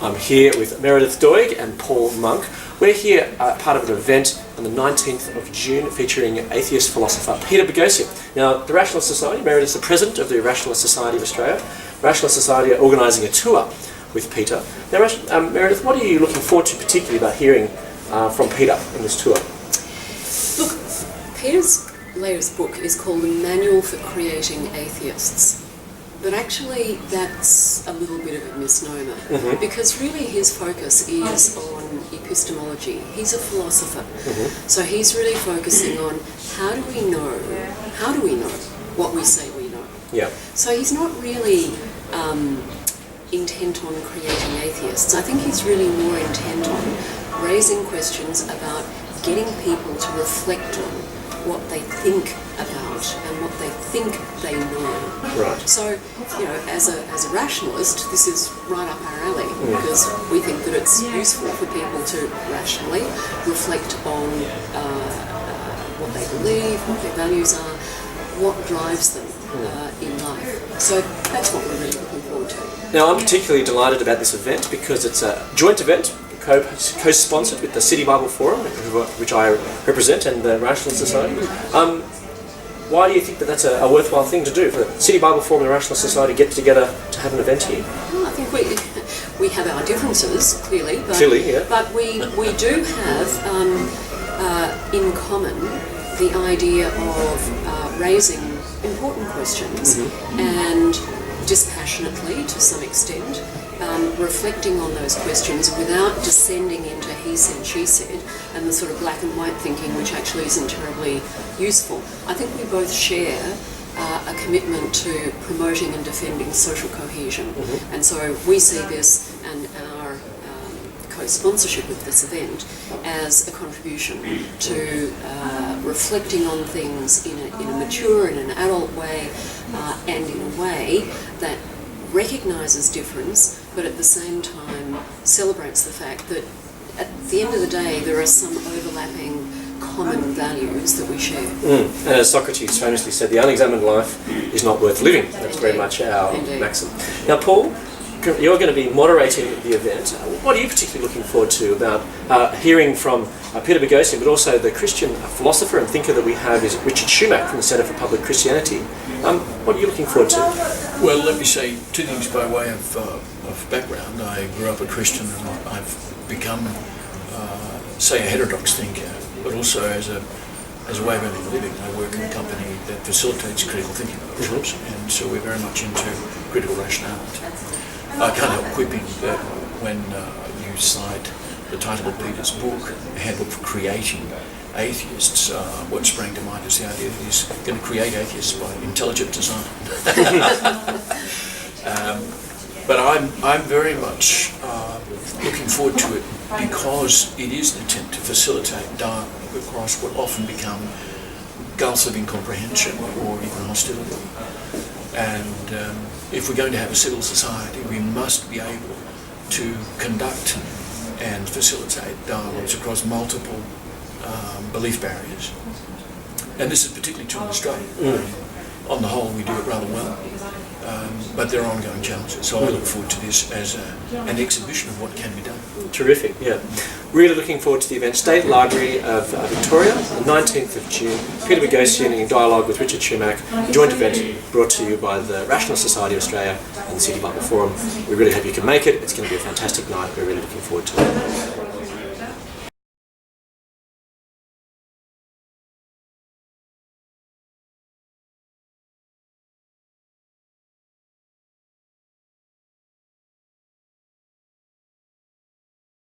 I'm here with Meredith Doig and Paul Monk. We're here part of an event on the 19th of June featuring atheist philosopher Peter Boghossian. Now, the Rationalist Society, Meredith's the president of the Rationalist Society of Australia. Rationalist Society are organising a tour with Peter. Now, Meredith, what are you looking forward to particularly about hearing from Peter in this tour? Look, Peter's latest book is called A Manual for Creating Atheists. But actually, that's a little bit of a misnomer, because really his focus is on epistemology. He's a philosopher, so he's really focusing on how do we know what we say we know. Yeah. So he's not really intent on creating atheists. I think he's really more intent on raising questions about getting people to reflect on what they think about and what they think they know. Right. So, you know, as a rationalist, this is right up our alley, because we think that it's useful for people to rationally reflect on what they believe, what their values are, what drives them in life. So that's what we're really looking forward to. Now, I'm particularly delighted about this event because it's a joint event, co-sponsored with the City Bible Forum, which I represent, and the Rationalist Society. Why do you think that that's a worthwhile thing to do, for the City Bible Forum and the Rationalist Society to get together to have an event here? Well, I think we have our differences, clearly, but we do have in common the idea of raising important questions and dispassionately, to some extent, reflecting on those questions without descending into he said, she said, and the sort of black and white thinking, which actually isn't terribly useful. I think we both share a commitment to promoting and defending social cohesion, and so we see this and our co-sponsorship of this event as a contribution to reflecting on things in a mature and an adult way, and in a way that recognises difference, but at the same time celebrates the fact that at the end of the day there are some overlapping common values that we share. And as Socrates famously said, the unexamined life is not worth living. That's very much our maxim. Now, Paul, you're going to be moderating the event. What are you particularly looking forward to about hearing from Peter Boghossian, but also the Christian philosopher and thinker that we have is Richard Shumack from the Centre for Public Christianity? What are you looking forward to? Well, let me say two things by way of background. I grew up a Christian, and I've become, say, a heterodox thinker, but also as a way of earning a living. I work in a company that facilitates critical thinking workshops, and so we're very much into critical rationality. I can't help quipping that when you cite the title of Peter's book, A Handbook for Creating Atheists, what sprang to mind is the idea that he's going to create atheists by intelligent design. But I'm very much looking forward to it because it is an attempt to facilitate dialogue across what often become gulfs of incomprehension or even hostility. And if we're going to have a civil society, we must be able to conduct and facilitate dialogues across multiple belief barriers. And this is particularly true in Australia. On the whole, we do it rather well, but there are ongoing challenges. So I look forward to this as an exhibition of what can be done. Terrific, yeah. Really looking forward to the event. State Library of Victoria, the 19th of June. Peter Boghossian in dialogue with Richard Shumack, a joint event brought to you by the Rationalist Society of Australia and the City Bible Forum. We really hope you can make it. It's going to be a fantastic night. We're really looking forward to it.